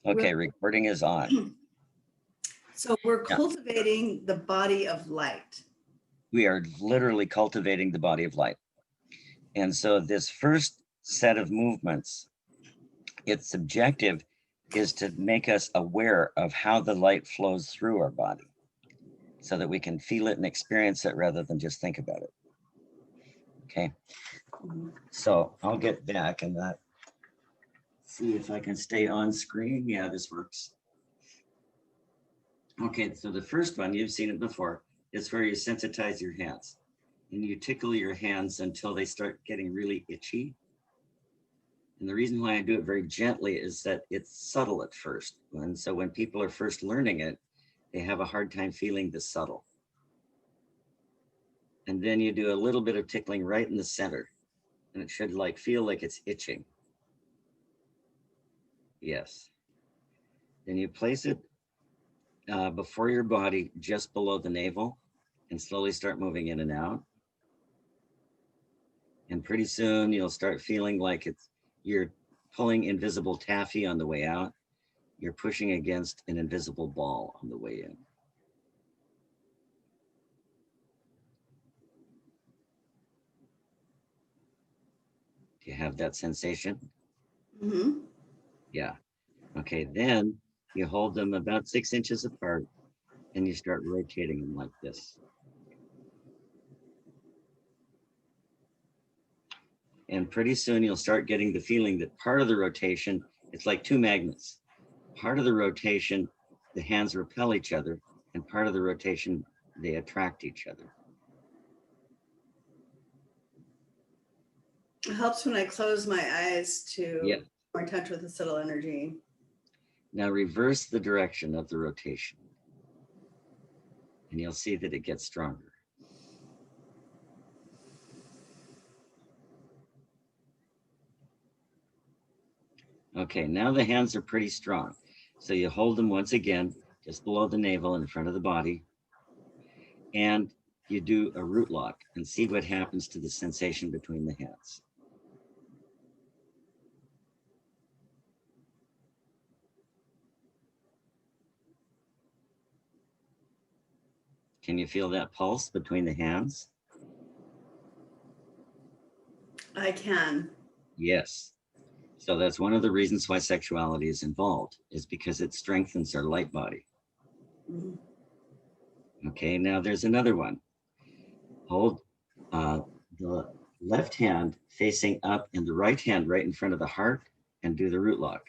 Okay, recording is on. So we're Yeah, cultivating the body of light. we are literally cultivating the body of light. And so this first set of movements, its objective is to make us aware of how the light flows through our body so that we can feel it and experience it rather than just think about it. Okay, so I'll get back and see if I can stay on screen. Yeah, this works. Okay, so the first one, you've seen it before, is where you sensitize your hands and you tickle your hands until they start getting really itchy. And the reason why I do it very gently is that it's subtle at first. And so when people are first learning it, they have a hard time feeling the subtle. And then you do a little bit of tickling right in the center, and it should feel like it's itching. Yes. Then you place it before your body, just below the navel, and slowly start moving in and out. And pretty soon you'll start feeling like you're pulling invisible taffy on the way out. You're pushing against an invisible ball on the way in. Do you have that sensation? Mm-hmm. Yeah. Okay, then you hold them about 6 inches apart and you start rotating them like this. And pretty soon you'll start getting the feeling that part of the rotation, it's like two magnets. Part of the rotation, the hands repel each other, and part of the rotation, they attract each other. It helps when I close my eyes Yeah. to more touch with the subtle energy. Now reverse the direction of the rotation, and you'll see that it gets stronger. Okay, now the hands are pretty strong. So you hold them once again, just below the navel in front of the body, and you do a root lock and see what happens to the sensation between the hands. Can you feel that pulse between the hands? I can. Yes. So that's one of the reasons why sexuality is involved, is because it strengthens our light body. Mm-hmm. Okay, now there's another one. Hold the left hand facing up and the right hand right in front of the heart and do the root lock.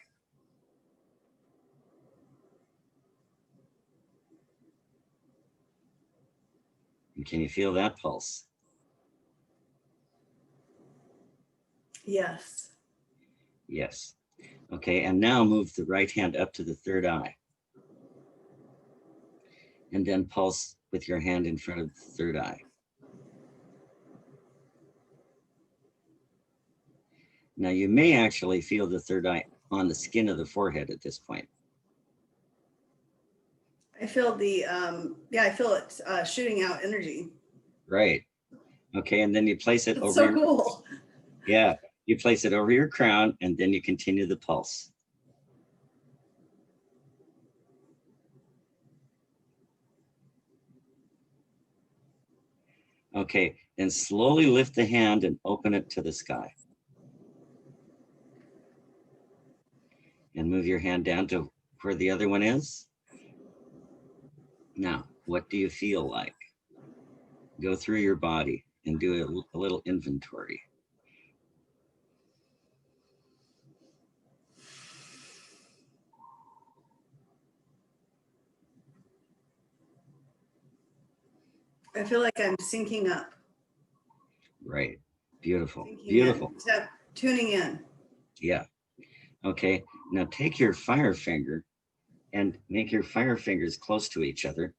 And can you feel that pulse? Yes. Yes. Okay, and now move the right hand up to the third eye. And then pulse with your hand in front of the third eye. Now you may actually feel the third eye on the skin of the forehead at this point. I feel I feel it shooting out energy. Right. Okay, and then you place it It's over so your, cool. yeah, you place it over your crown and then you continue the pulse. Okay, then slowly lift the hand and open it to the sky. And move your hand down to where the other one is. Now, what do you feel like? Go through your body and do a little inventory. I feel like I'm syncing up. Right. Beautiful. Syncing Beautiful. in. So, tuning in. Yeah. Okay. Now take your fire finger and make your fire fingers close to each other,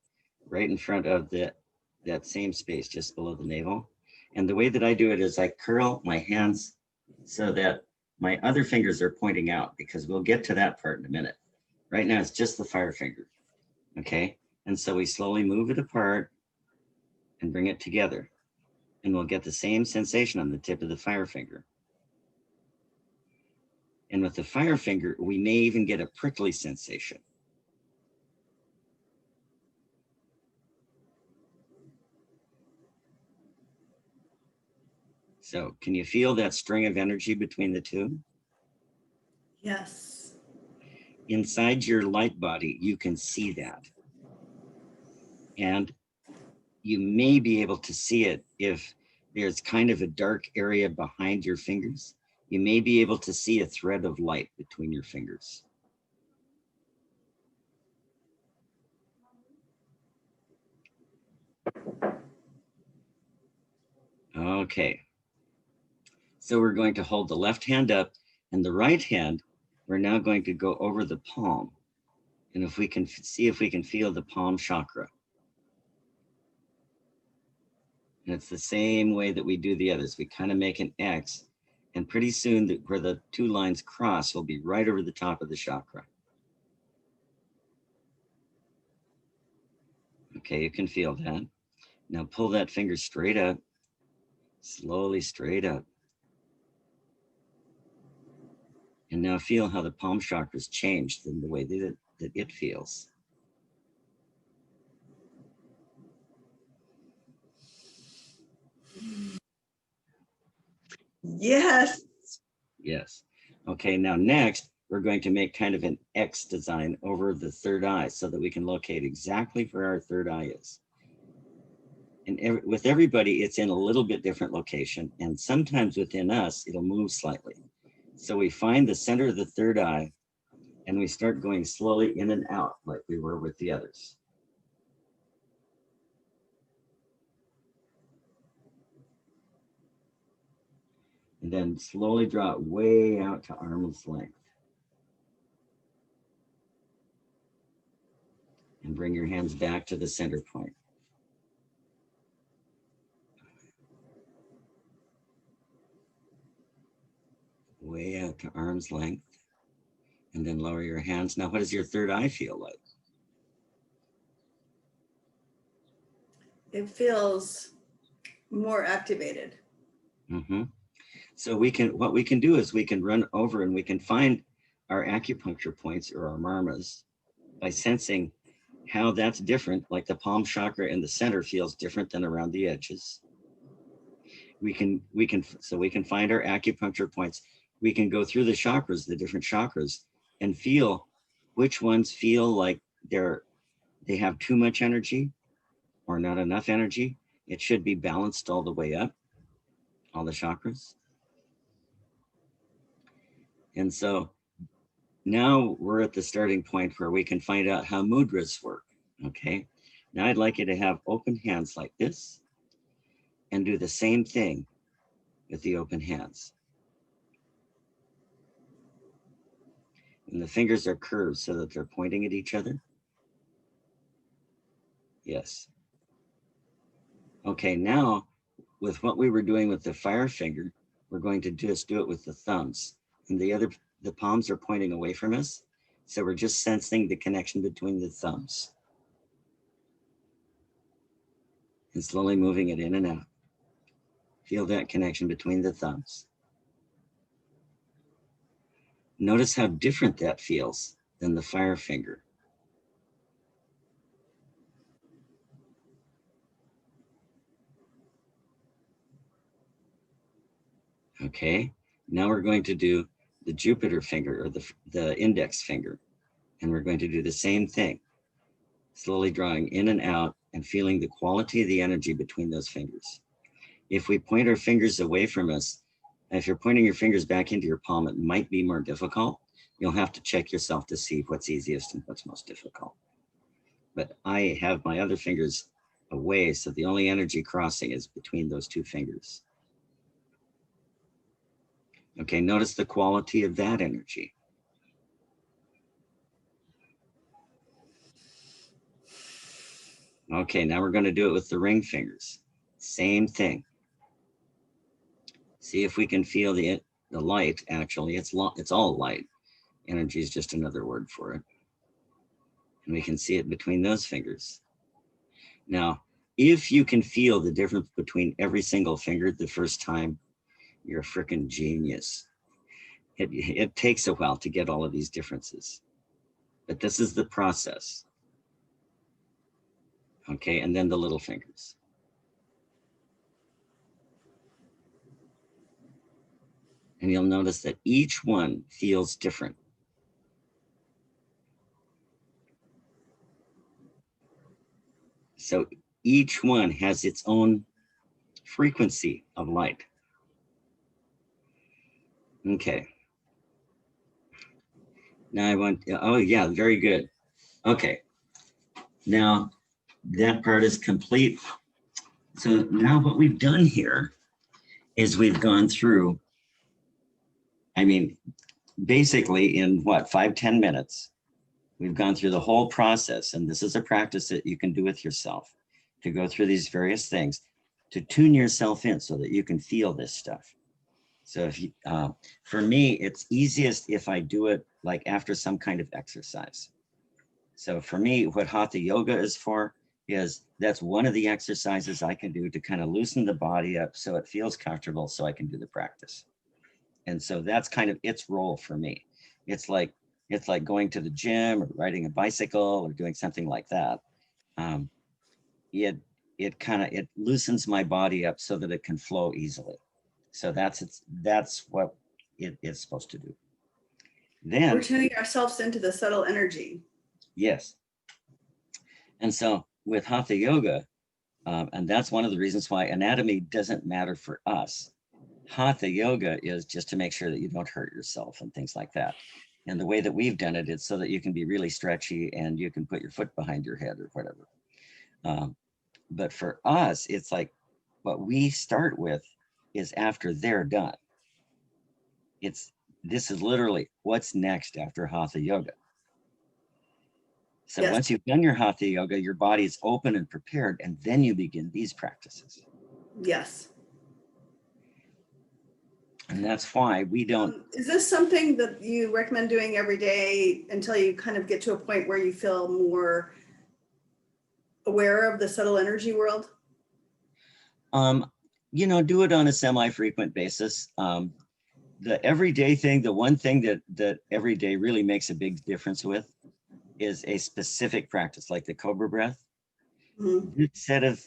right in front of that same space just below the navel. And the way that I do it is I curl my hands so that my other fingers are pointing out, because we'll get to that part in a minute. Right now it's just the fire finger. Okay. And so we slowly move it apart and bring it together. And we'll get the same sensation on the tip of the fire finger. And with the fire finger, we may even get a prickly sensation. So can you feel that string of energy between the two? Yes. Inside your light body, you can see that. And you may be able to see it if there's kind of a dark area behind your fingers. You may be able to see a thread of light between your fingers. Okay. So we're going to hold the left hand up, and the right hand, we're now going to go over the palm. And if we can see if we can feel the palm chakra. And it's the same way that we do the others. We kind of make an X, and pretty soon where the two lines cross will be right over the top of the chakra. Okay, you can feel that. Now pull that finger straight up, slowly straight up. And now feel how the palm chakra's changed in the way that it feels. Yes. Yes. Okay, now next, we're going to make kind of an X design over the third eye so that we can locate exactly where our third eye is. And with everybody, it's in a little bit different location. And sometimes within us, it'll move slightly. So we find the center of the third eye and we start going slowly in and out like we were with the others. And then slowly draw it way out to arm's length. And bring your hands back to the center point. Way out to arm's length. And then lower your hands. Now, what does your third eye feel like? It feels more activated. Mm-hmm. So what we can do is we can run over and we can find our acupuncture points or our marmas by sensing how that's different, like the palm chakra in the center feels different than around the edges. We can find our acupuncture points. We can go through the chakras, the different chakras, and feel which ones feel like they have too much energy or not enough energy. It should be balanced all the way up, all the chakras. And so now we're at the starting point where we can find out how mudras work, okay? Now I'd like you to have open hands like this and do the same thing with the open hands. And the fingers are curved so that they're pointing at each other. Yes. Okay, now with what we were doing with the fire finger, we're going to just do it with the thumbs. And the palms are pointing away from us. So we're just sensing the connection between the thumbs. And slowly moving it in and out. Feel that connection between the thumbs. Notice how different that feels than the fire finger. Okay, now we're going to do the Jupiter finger or the index finger. And we're going to do the same thing, slowly drawing in and out and feeling the quality of the energy between those fingers. If we point our fingers away from us, if you're pointing your fingers back into your palm, it might be more difficult. You'll have to check yourself to see what's easiest and what's most difficult. But I have my other fingers away, so the only energy crossing is between those two fingers. Okay, notice the quality of that energy. Okay, now we're going to do it with the ring fingers. Same thing. See if we can feel the light. Actually, it's all light. Energy is just another word for it. And we can see it between those fingers. Now, if you can feel the difference between every single finger the first time, you're a freaking genius. It takes a while to get all of these differences, but this is the process. Okay, and then the little fingers. And you'll notice that each one feels different. So each one has its own frequency of light. Okay. Now I want, oh yeah, very good. Okay. Now that part is complete. So now what we've done here is we've gone through, I mean, basically in what, 5-10 minutes, we've gone through the whole process. And this is a practice that you can do with yourself, to go through these various things, to tune yourself in so that you can feel this stuff. So if you, for me, it's easiest if I do it like after some kind of exercise. So for me, what Hatha yoga is for is that's one of the exercises I can do to kind of loosen the body up so it feels comfortable so I can do the practice. And so that's kind of its role for me. It's like going to the gym or riding a bicycle or doing something like that. It loosens my body up so that it can flow easily. So that's what it is supposed to do. Then we're tuning ourselves into the subtle energy. Yes. And so with Hatha yoga, and that's one of the reasons why anatomy doesn't matter for us. Hatha yoga is just to make sure that you don't hurt yourself and things like that. And the way that we've done it, it's so that you can be really stretchy and you can put your foot behind your head or whatever. But for us, it's like what we start with is after they're done. This is literally what's next after Hatha yoga. So yes. Once you've done your Hatha yoga, your body is open and prepared, and then you begin these practices. Yes. And that's why we don't. Is this something that you recommend doing every day until you kind of get to a point where you feel more aware of the subtle energy world? Do it on a semi-frequent basis. The everyday thing, the one thing that every day really makes a big difference with is a specific practice like the cobra breath. Mm-hmm. This set of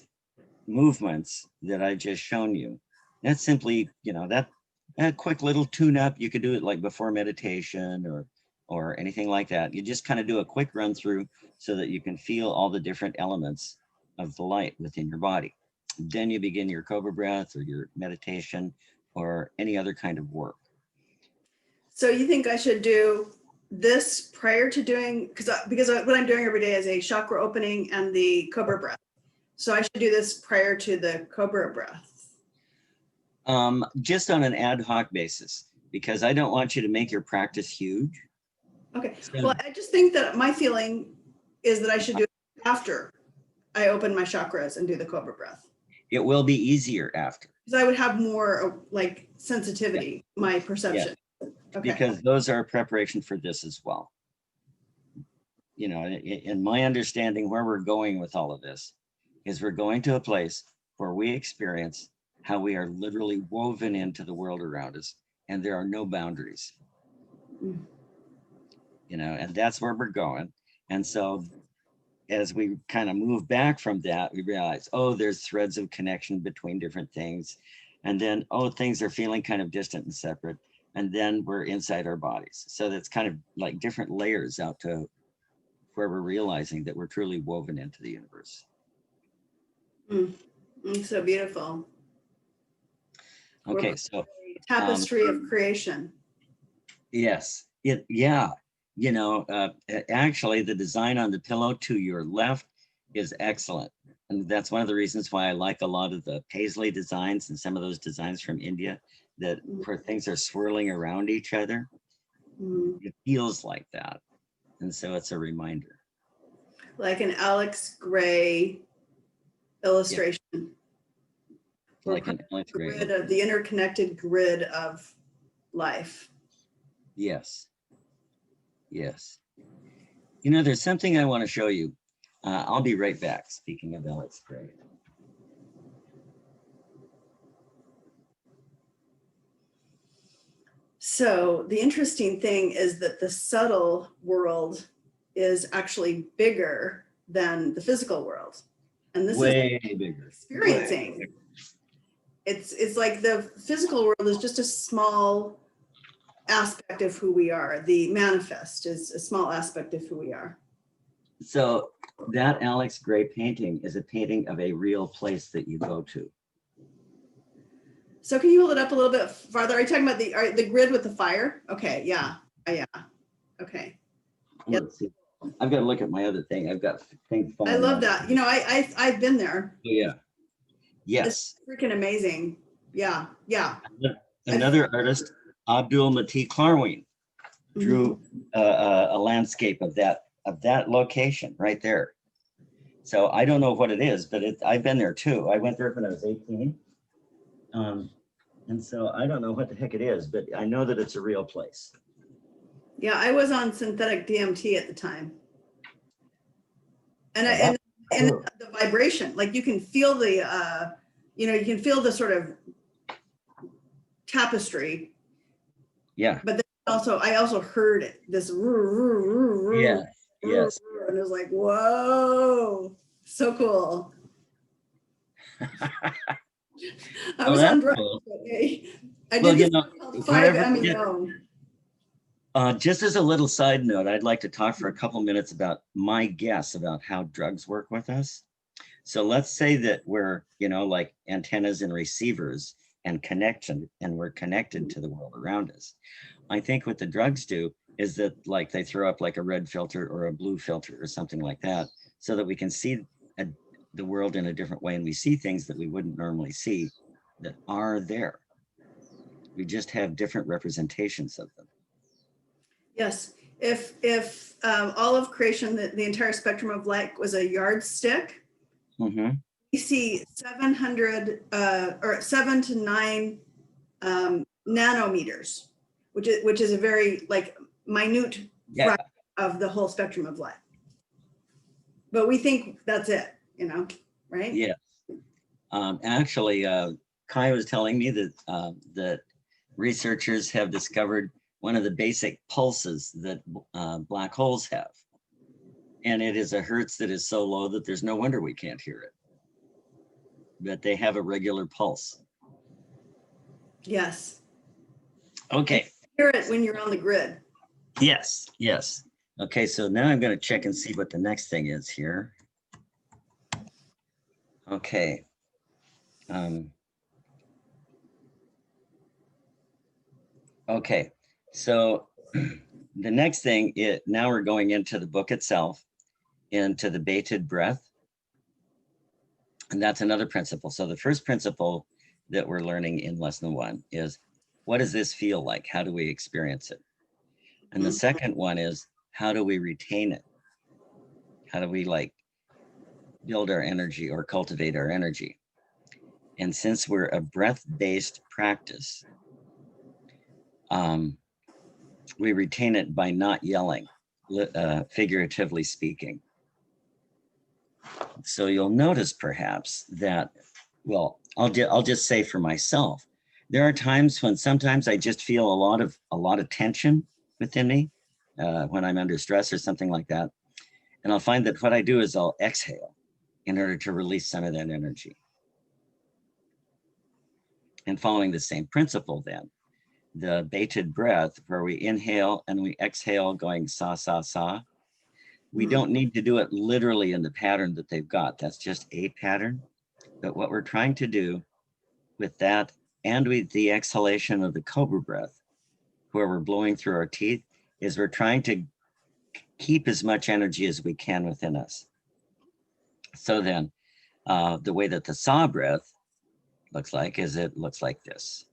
movements that I've just shown you, that's simply, that quick little tune-up. You could do it like before meditation or anything like that. You just kind of do a quick run through so that you can feel all the different elements of the light within your body. Then you begin your cobra breath or your meditation or any other kind of work. So you think I should do this prior to doing, because what I'm doing every day is a chakra opening and the cobra breath. So I should do this prior to the cobra breath. Just on an ad hoc basis, because I don't want you to make your practice huge. Okay. So, well, I just think that my feeling is that I should do it after I open my chakras and do the cobra breath. It will be easier after. Because I would have more like sensitivity, yeah. My perception. Yeah. Okay. Because those are preparation for this as well. In my understanding, where we're going with all of this is we're going to a place where we experience how we are literally woven into the world around us and there are no boundaries. Mm. And that's where we're going. And so as we kind of move back from that, we realize, there's threads of connection between different things. And then, things are feeling kind of distant and separate. And then we're inside our bodies. So that's kind of like different layers out to where we're realizing that we're truly woven into the universe. So beautiful. Okay, so tapestry of creation. Yes, actually the design on the pillow to your left is excellent. And that's one of the reasons why I like a lot of the paisley designs and some of those designs from India that where things are swirling around each other. It feels like that. And so it's a reminder. Like an Alex Gray illustration. Yeah. Like an Alex Gray. Grid of the interconnected grid of life. Yes. Yes. There's something I want to show you. I'll be right back. Speaking of Alex Gray. So the interesting thing is that the subtle world is actually bigger than the physical world. And this Way is bigger. experiencing. It's like the physical world is just a small aspect of who we are. The manifest is a small aspect of who we are. So that Alex Gray painting is a painting of a real place that you go to. So can you hold it up a little bit farther? Are you talking about the grid with the fire? Okay, yeah, yeah, okay. Yep. Let's see. I've got to look at my other thing. I've got things falling. I love that. You know, I've been there. Oh, yeah. Yes. It's freaking amazing. Yeah, yeah. Another artist, Abdul Mati Klarwin, drew a landscape of that location right there. So I don't know what it is, but I've been there too. I went there when I was 18. And so I don't know what the heck it is, but I know that it's a real place. Yeah, I was on synthetic DMT at the time. And the vibration, like you can feel the, you can feel the sort of tapestry. Yeah. But then I also heard it, this. Yeah. Yes. And it was like, whoa, so cool. I was on drugs. Cool. I did just as a little side note, I'd like to talk for a couple minutes about my guess about how drugs work with us. So let's say that we're, like antennas and receivers and connection, and we're connected to the world around us. I think what the drugs do is that like they throw up like a red filter or a blue filter or something like that, so that we can see the world in a different way, and we see things that we wouldn't normally see that are there. We just have different representations of them. Yes. If all of creation, the entire spectrum of light was a yardstick, we see 700 or 7 to 9 nanometers, which is a very like minute fraction of the whole spectrum of light. But we think that's it, right? Yeah. Actually, Kai was telling me that that researchers have discovered one of the basic pulses that black holes have. And it is a hertz that is so low that there's no wonder we can't hear it. But they have a regular pulse. Yes. Okay. You hear it when you're on the grid. Yes, yes. Okay, so now I'm going to check and see what the next thing is here. Okay. Okay, so the next thing is, now we're going into the book itself, into the bated breath. And that's another principle. So the first principle that we're learning in lesson 1 is, what does this feel like? How do we experience it? And the second one is, how do we retain it? How do we like build our energy or cultivate our energy? And since we're a breath-based practice, we retain it by not yelling, figuratively speaking. So you'll notice perhaps that, well, I'll just say for myself, there are times when sometimes I just feel a lot of tension within me when I'm under stress or something like that. And I'll find that what I do is I'll exhale in order to release some of that energy. And following the same principle then, the bated breath, where we inhale and we exhale going sa, sa, sa, we don't need to do it literally in the pattern that they've got. That's just a pattern. But what we're trying to do with that and with the exhalation of the cobra breath, where we're blowing through our teeth, is we're trying to keep as much energy as we can within us. So then the way that the sa breath looks like is it looks like this.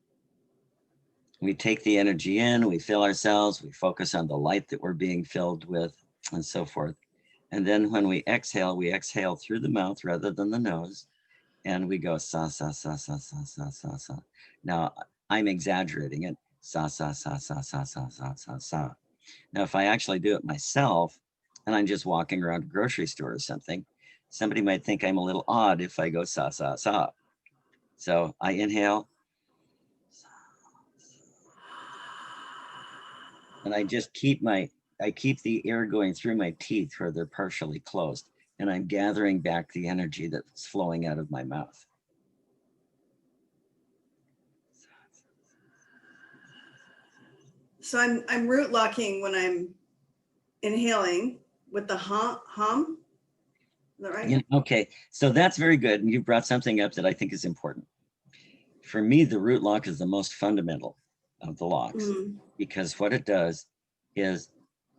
We take the energy in, we fill ourselves, we focus on the light that we're being filled with, and so forth. And then when we exhale through the mouth rather than the nose, and we go sa, sa, sa, sa, sa, sa, sa, sa. Now, I'm exaggerating it. Sa, sa, sa, sa, sa, sa, sa, sa, sa. Now, if I actually do it myself, and I'm just walking around a grocery store or something, somebody might think I'm a little odd if I go sa, sa, sa. So I inhale. And I keep the air going through my teeth where they're partially closed. And I'm gathering back the energy that's flowing out of my mouth. So I'm root locking when I'm inhaling with the hum. Is that right? Yeah, okay, so that's very good. And you brought something up that I think is important. For me, the root lock is the most fundamental of the locks, because what it does is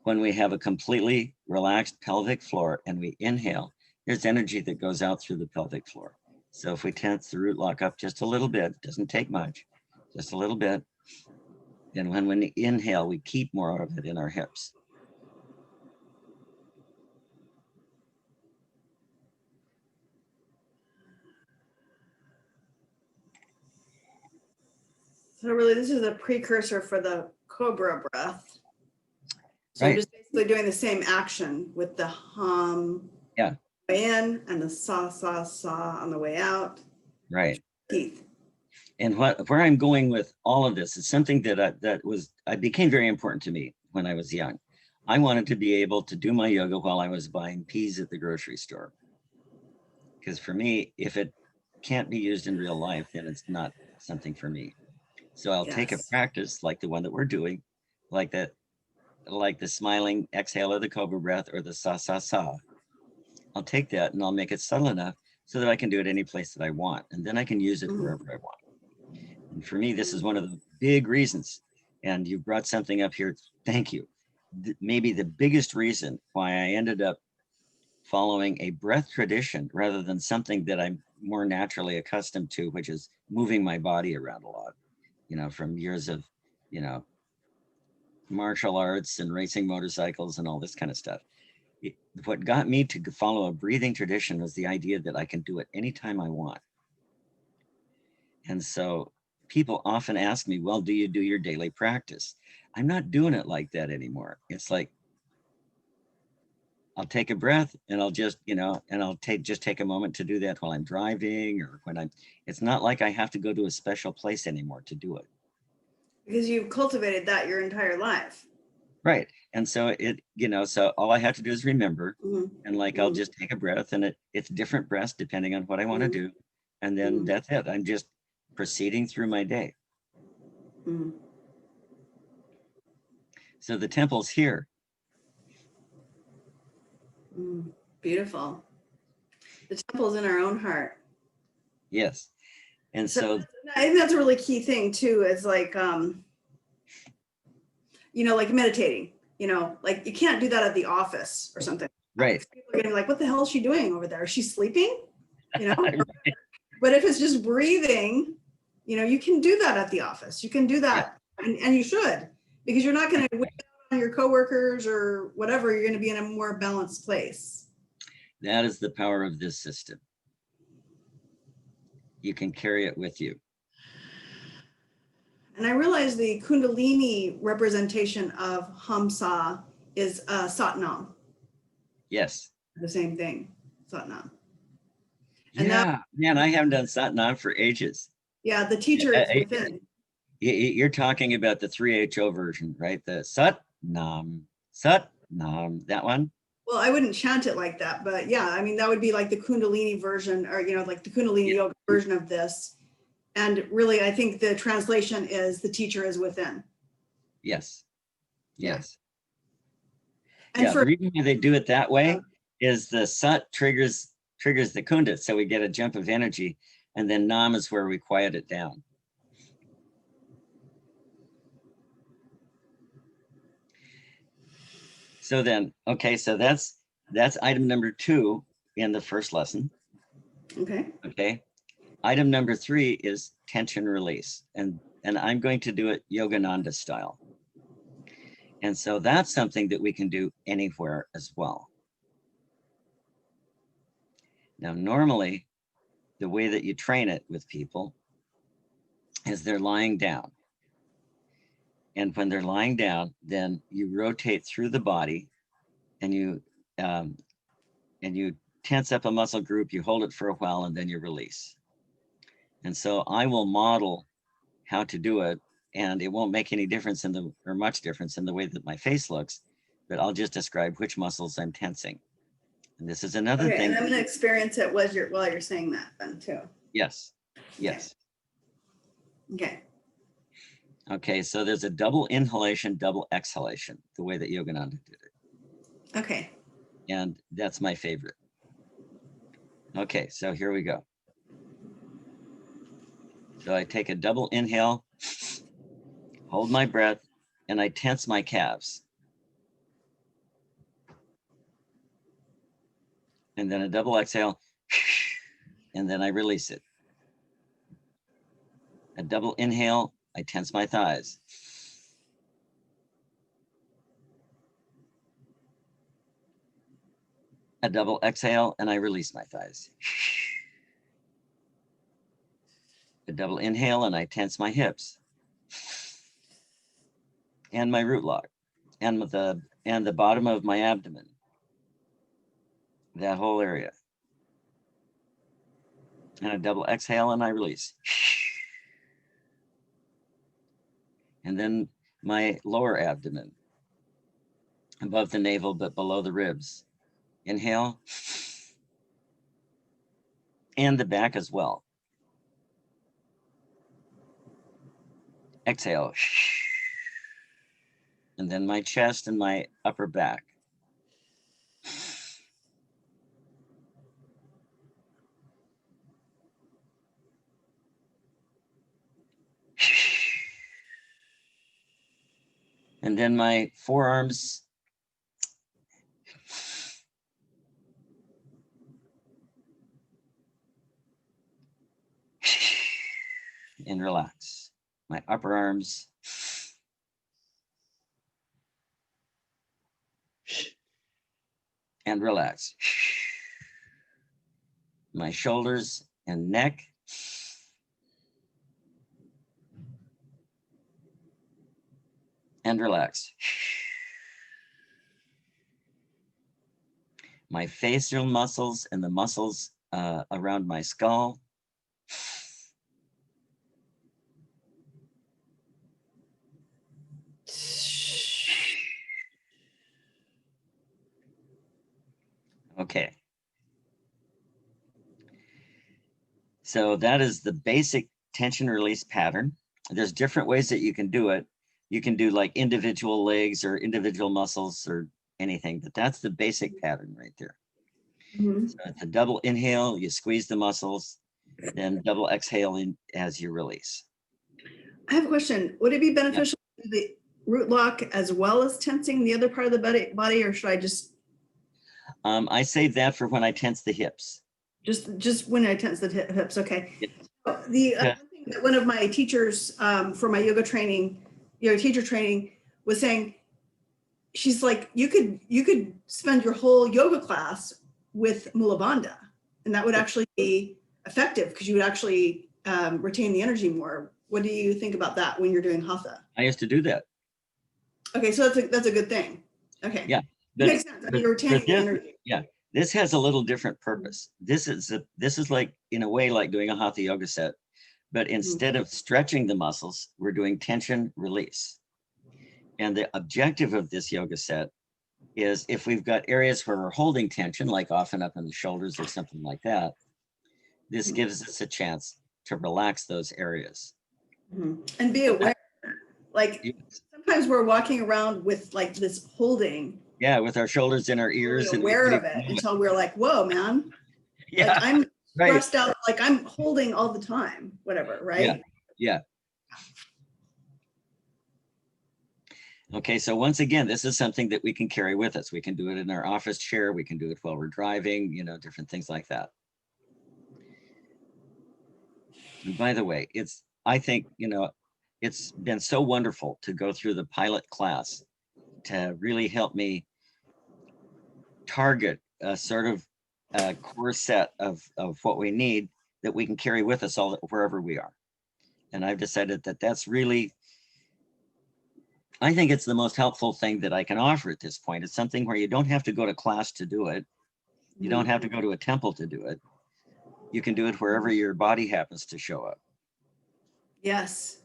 when we have a completely relaxed pelvic floor and we inhale, there's energy that goes out through the pelvic floor. So if we tense the root lock up just a little bit, it doesn't take much, just a little bit. And when we inhale, we keep more of it in our hips. So really, this is a precursor for the cobra breath. So Right. you're just basically doing the same action with the hum way in and the sa, sa, sa on the way out. Right. Teeth. And where I'm going with all of this is something that became very important to me when I was young. I wanted to be able to do my yoga while I was buying peas at the grocery store. Because for me, if it can't be used in real life, then it's not something for me. So I'll take a practice like the one that we're doing, like the smiling exhale of the cobra breath or the sa, sa, sa. I'll take that and I'll make it subtle enough so that I can do it any place that I want. And then I can use it wherever I want. And for me, this is one of the big reasons. And you brought something up here. Thank you. Maybe the biggest reason why I ended up following a breath tradition rather than something that I'm more naturally accustomed to, which is moving my body around a lot, from years of, martial arts and racing motorcycles and all this kind of stuff. What got me to follow a breathing tradition was the idea that I can do it anytime I want. And so people often ask me, well, do you do your daily practice? I'm not doing it like that anymore. It's like, I'll take a breath and I'll just, and I'll take a moment to do that while I'm driving or when it's not like I have to go to a special place anymore to do it. Because you've cultivated that your entire life. Right. And so so all I have to do is remember, and I'll just take a breath, and it's different breaths depending on what I want to do. And then that's it. I'm just proceeding through my day. So the temple's here. Beautiful. The temple's in our own heart. Yes. And so I think that's a really key thing too, is like meditating, like you can't do that at the office or something. Right. People are gonna be like, what the hell is she doing over there? Is she sleeping? Right. But if it's just breathing, you can do that at the office. You can do that, and you should, because you're not going to wait on your coworkers or whatever. You're going to be in a more balanced place. That is the power of this system. You can carry it with you. And I realize the Kundalini representation of Hamsa is Satnam. Yes. The same thing, Satnam. And man, I haven't done Satnam for ages. Yeah, the teacher is within. You're talking about the 3HO version, right? The Satnam, that one? Well, I wouldn't chant it like that, but yeah, I mean, that would be like the Kundalini version, or, like the Kundalini yoga version of this. And really, I think the translation is the teacher is within. Yes. Yes. And the reason why they do it that way is the Sat triggers the Kunda. So we get a jump of energy, and then Nam is where we quiet it down. So then, okay, so that's item number 2 in the first lesson. Okay. Item number 3 is tension release, and I'm going to do it Yogananda style. And so that's something that we can do anywhere as well. Now, normally, the way that you train it with people is they're lying down. And when they're lying down, then you rotate through the body, and you tense up a muscle group, you hold it for a while, and then you release. And so I will model how to do it, and it won't make any difference or much difference in the way that my face looks, but I'll just describe which muscles I'm tensing. And this is another Okay, thing. and I'm going to experience it while you're saying that then too. Yes. Yes. Okay. Okay, so there's a double inhalation, double exhalation, the way that Yogananda did it. Okay. And that's my favorite. Okay, so here we go. So I take a double inhale, hold my breath, and I tense my calves. And then a double exhale, and then I release it. A double inhale, I tense my thighs. A double exhale, and I release my thighs. A double inhale, and I tense my hips and my root log and the bottom of my abdomen, that whole area. And a double exhale, and I release. And then my lower abdomen, above the navel, but below the ribs. Inhale. And the back as well. Exhale. And then my chest and my upper back. And then my forearms. And relax. My upper arms. And relax. My shoulders and neck. And relax. My facial muscles and the muscles around my skull. Okay. So that is the basic tension release pattern. There's different ways that you can do it. You can do like individual legs or individual muscles or anything, but that's the basic pattern right there. Mm-hmm. So it's a double inhale, you squeeze the muscles, then double exhale as you release. I have a question. Would it be beneficial to do the root lock as well as tensing the other part of the body, or should I just? I save that for when I tense the hips. Just when I tense the hips. Okay. Yeah. The other thing that one of my teachers for my yoga training, teacher training, was saying, she's like, you could spend your whole yoga class with Mula Bandha, and that would actually be effective because you would actually retain the energy more. What do you think about that when you're doing hatha? I used to do that. Okay, so that's a good thing. Okay. Yeah. Makes sense. I mean, you're retaining the energy. Yeah. This has a little different purpose. This is like, in a way, like doing a hatha yoga set, but instead of stretching the muscles, we're doing tension release. And the objective of this yoga set is, if we've got areas where we're holding tension, like often up in the shoulders or something like that, this gives us a chance to relax those areas. And be aware. Like sometimes we're walking around with like this holding. Yeah, with our shoulders in our ears. Really aware of it until we're like, whoa, man. Yeah, like I'm stressed out, like I'm holding all the time, whatever, right? Yeah. Okay, so once again, this is something that we can carry with us. We can do it in our office chair. We can do it while we're driving, different things like that. And by the way, I think, it's been so wonderful to go through the pilot class to really help me target a sort of core set of what we need that we can carry with us wherever we are. And I've decided that that's really, I think it's the most helpful thing that I can offer at this point. It's something where you don't have to go to class to do it. You don't have to go to a temple to do it. You can do it wherever your body happens to show up. Yes.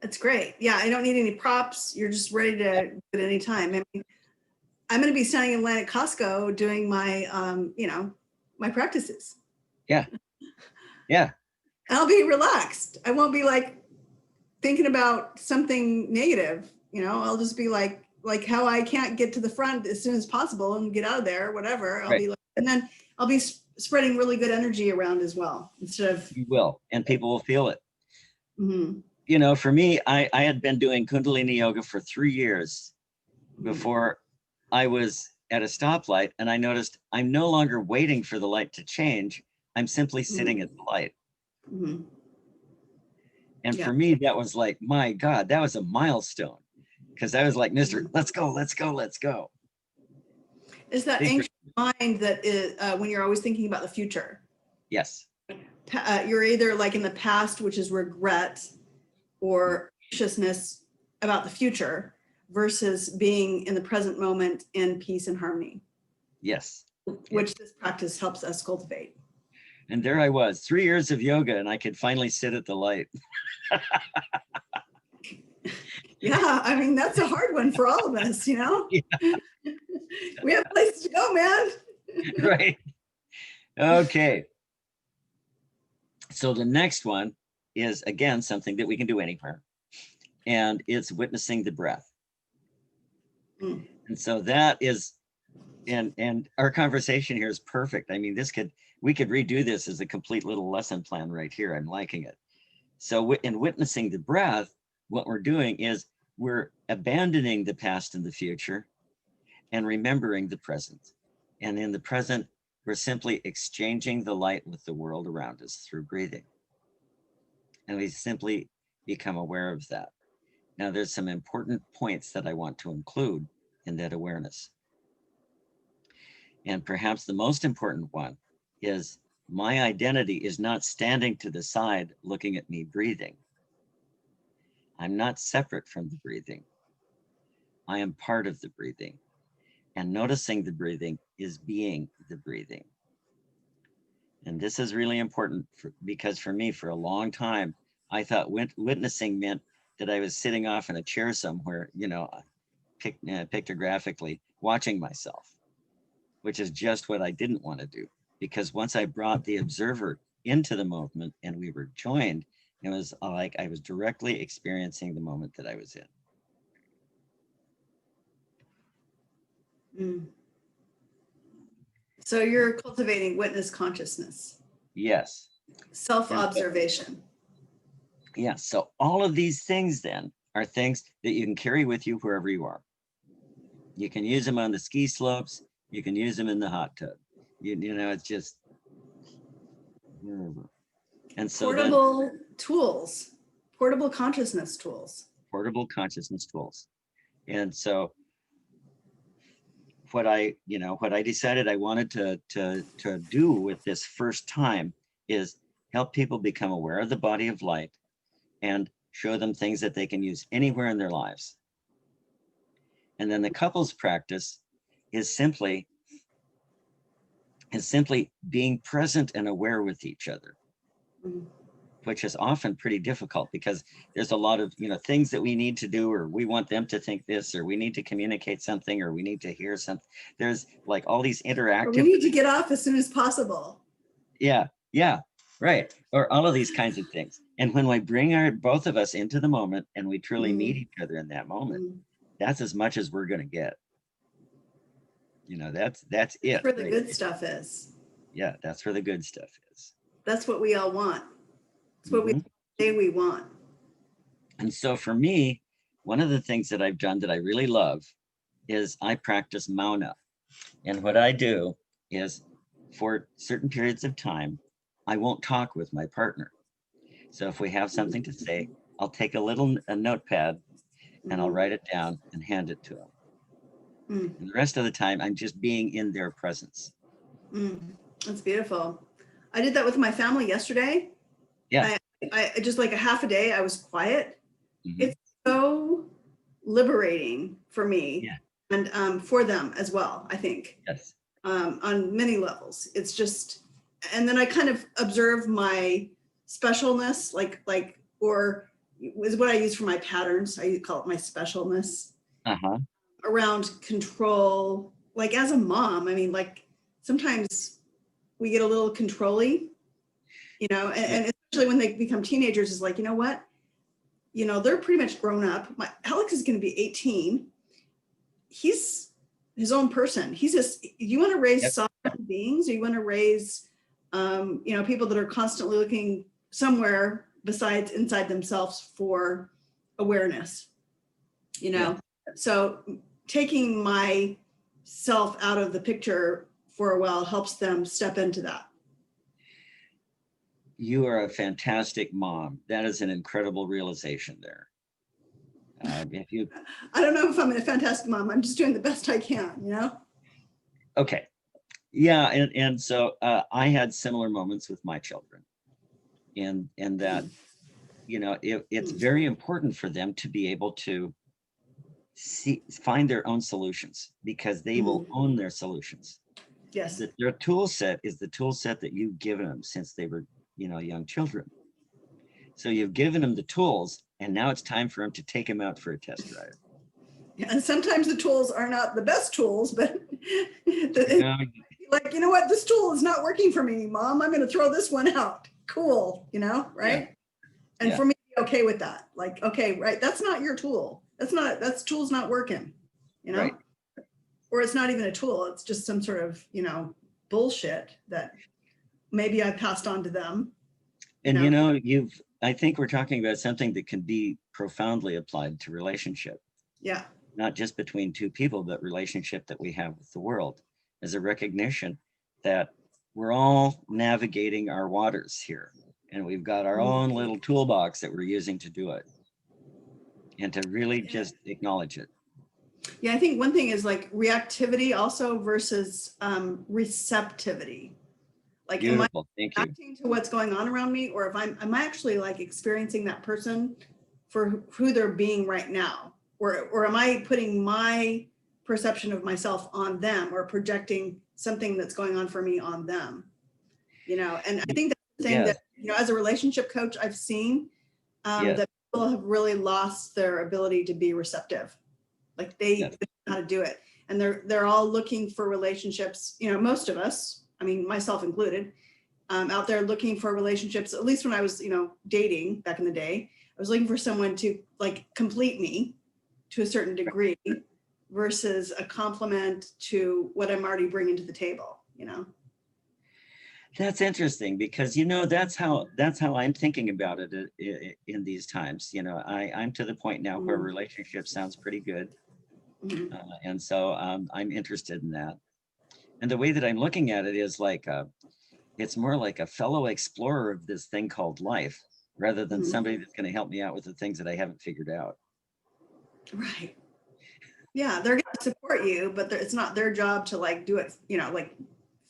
It's great. Yeah, I don't need any props. You're just ready to do it any time. I mean, I'm going to be standing in line at Costco doing my, my practices. Yeah. Yeah. And I'll be relaxed. I won't be like thinking about something negative. I'll just be like how I can't get to the front as soon as possible and get out of there, whatever. I'll Right. be like, and then I'll be spreading really good energy around as well, instead of. You will, and people will feel it. Mm-hmm. For me, I had been doing Kundalini yoga for 3 years before I was at a stoplight, and I noticed I'm no longer waiting for the light to change. I'm simply sitting at the light. Mm-hmm. And for me, that was like, my God, that was a milestone, because I was like, Mr. Let's go, let's go, let's go. Is that anxious mind that is when you're always thinking about the future? Yes. You're either like in the past, which is regret, or anxiousness about the future, versus being in the present moment in peace and harmony. Yes. Which this practice helps us cultivate. And there I was, 3 years of yoga, and I could finally sit at the light. Yeah, I mean, that's a hard one for all of us, Yeah. We have places to go, man. Right. Okay. So the next one is, again, something that we can do anywhere, and it's witnessing the breath. And so that is, and our conversation here is perfect. I mean, we could redo this as a complete little lesson plan right here. I'm liking it. So in witnessing the breath, what we're doing is we're abandoning the past and the future and remembering the present. And in the present, we're simply exchanging the light with the world around us through breathing. And we simply become aware of that. Now, there's some important points that I want to include in that awareness. And perhaps the most important one is my identity is not standing to the side looking at me breathing. I'm not separate from the breathing. I am part of the breathing. And noticing the breathing is being the breathing. And this is really important because for me, for a long time, I thought witnessing meant that I was sitting off in a chair somewhere, pictographically watching myself, which is just what I didn't want to do. Because once I brought the observer into the movement and we were joined, it was like I was directly experiencing the moment that I was in. So you're cultivating witness consciousness. Yes. Self-observation. Yeah. So all of these things then are things that you can carry with you wherever you are. You can use them on the ski slopes. You can use them in the hot tub. It's just wherever. And so portable tools, portable consciousness tools. Portable consciousness tools. And so what I decided I wanted to do with this first time is help people become aware of the body of light and show them things that they can use anywhere in their lives. And then the couples practice is simply being present and aware with each other, which is often pretty difficult because there's a lot of, things that we need to do, or we want them to think this, or we need to communicate something, or we need to hear something. There's like all these interactive. Or we need to get off as soon as possible. Yeah, right. Or all of these kinds of things. And when we bring both of us into the moment and we truly meet each other in that moment, that's as much as we're going to get. That's it. That's where the good stuff is. Yeah, that's where the good stuff is. That's what we all want. That's what we say we want. And so for me, one of the things that I've done that I really love is I practice mauna. And what I do is for certain periods of time, I won't talk with my partner. So if we have something to say, I'll take a notepad and I'll write it down and hand it to them. And the rest of the time, I'm just being in their presence. That's beautiful. I did that with my family yesterday. Yeah. I just like a half a day, I was quiet. It's so liberating for me and for them as well, I think. Yes. On many levels. It's just, and then I kind of observe my specialness, or is what I use for my patterns. I call it my specialness Uh-huh. around control. Like as a mom, I mean, like sometimes we get a little controlly, you know, and especially when they become teenagers, is like, you know what? You know, they're pretty much grown up. Alex is going to be 18. He's his own person. He's just, you want to raise Yep. sovereign beings, or you want to raise, you know, people that are constantly looking somewhere besides inside themselves for awareness, you know? Yeah. So taking myself out of the picture for a while helps them step into that. You are a fantastic mom. That is an incredible realization there. If you, I don't know if I'm a fantastic mom. I'm just doing the best I can, you know? okay. Yeah. And so I had similar moments with my children, and that, you know, it's very important for them to be able to find their own solutions, because they will own their solutions. Yes. Their tool set is the tool set that you've given them since they were, you know, young children. So you've given them the tools, and now it's time for them to take them out for a test drive. And sometimes the tools are not the best tools, but Yeah. like, you know what, this tool is not working for me, Mom. I'm going to throw this one out. Cool, you know, right? Yeah. And Yeah. for me, okay with that. Like, okay, right, that's not your tool. That's tool's not working, you know? Right. Or it's not even a tool. It's just some sort of, you know, bullshit that maybe I passed on to them. And you know, I think we're talking about something that can be profoundly applied to relationship. Yeah. Not just between two people, but relationship that we have with the world, as a recognition that we're all navigating our waters here, and we've got our own little toolbox that we're using to do it, and to really just acknowledge it. Yeah, I think one thing is like reactivity also versus receptivity. Like, Beautiful. Thank you. reacting to what's going on around me, or if am I actually like experiencing that person for who they're being right now, or am I putting my perception of myself on them, or projecting something that's going on for me on them, you know? And I think that's the thing that, you know, as a relationship coach, I've seen that people have really lost their ability to be receptive. Like they don't know how to do it, and they're all looking for relationships, you know, most of us, I mean, myself included, out there looking for relationships. At least when I was, you know, dating back in the day, I was looking for someone to like complete me to a certain degree versus a complement to what I'm already bringing to the table, you know? That's interesting, because, you know, that's how I'm thinking about it in these times. You know, I'm to the point now where relationship sounds pretty good. And so I'm interested in that. And the way that I'm looking at it is like, it's more like a fellow explorer of this thing called life, rather than somebody that's going to help me out with the things that I haven't figured out. Right. Yeah, they're going to support you, but it's not their job to like do it, you know, like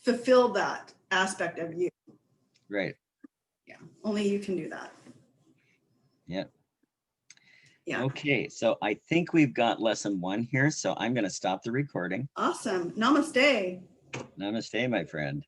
fulfill that aspect of you. Right. Yeah, only you can do that. Yeah. Yeah. Okay, so I think we've got lesson 1 here, so I'm going to stop the recording. Awesome. Namaste. Namaste, my friend.